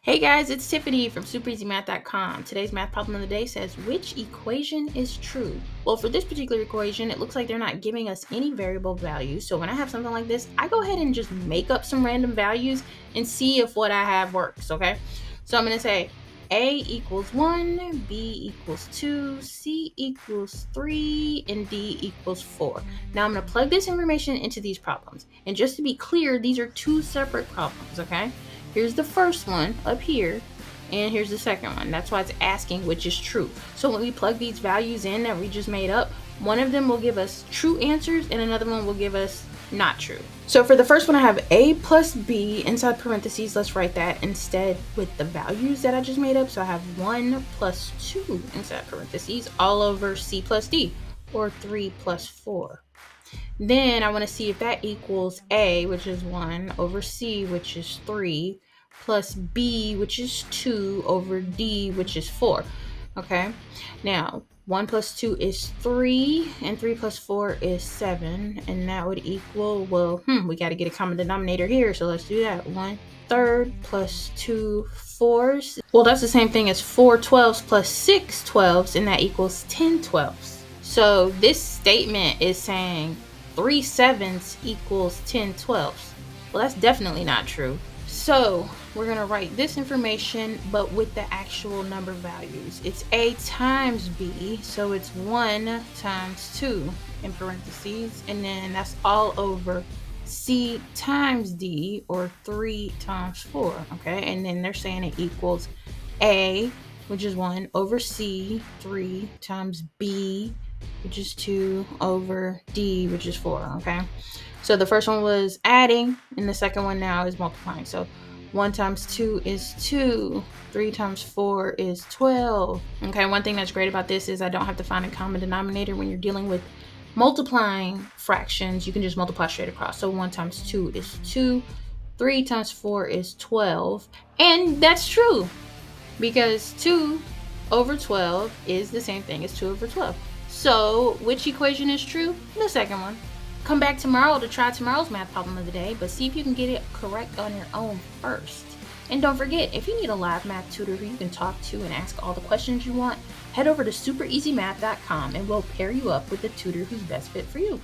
Hey guys, it's Tiffany from SuperEasyMath.com. Today's math problem of the day says, which equation is true? Well, for this particular equation, it looks like they're not giving us any variable values. So when I have something like this, I go ahead and just make up some random values and see if what I have works, okay? So I'm going to say A equals 1, B equals 2, C equals 3, and D equals 4. Now I'm going to plug this information into these problems. And just to be clear, these are two separate problems, okay? Here's the first one up here, and here's the second one. That's why it's asking which is true. So when we plug these values in that we just made up, one of them will give us true answers and another one will give us not true. So for the first one, I have A plus B inside parentheses. Let's write that instead with the values that I just made up. So I have 1 plus 2 inside parentheses all over C plus D, or 3 plus 4. Then I want to see if that equals A, which is 1, over C, which is 3, plus B, which is 2, over D, which is 4. Okay, now 1 plus 2 is 3, and 3 plus 4 is 7, and that would equal, well, we got to get a common denominator here, so let's do that. 1/3 plus 2 fours. Well, that's the same thing as 4 12s plus 6 12s, and that equals 10 12s. So this statement is saying 3 7s equals 10 12s. Well, that's definitely not true. So we're going to write this information, but with the actual number values. It's A times B, so it's 1 times 2 in parentheses, and then that's all over C times D, or 3 times 4, okay? And then they're saying it equals A, which is 1, over C, 3, times B, which is 2, over D, which is 4, okay? So the first one was adding, and the second one now is multiplying. So 1 times 2 is 2, 3 times 4 is 12. Okay, one thing that's great about this is I don't have to find a common denominator when you're dealing with multiplying fractions. You can just multiply straight across. So 1 times 2 is 2, 3 times 4 is 12, and that's true because 2 over 12 is the same thing as 2 over 12. So which equation is true? The second one. Come back tomorrow to try tomorrow's math problem of the day, but see if you can get it correct on your own first. And don't forget, if you need a live math tutor who you can talk to and ask all the questions you want, head over to SuperEasyMath.com and we'll pair you up with a tutor who's best fit for you.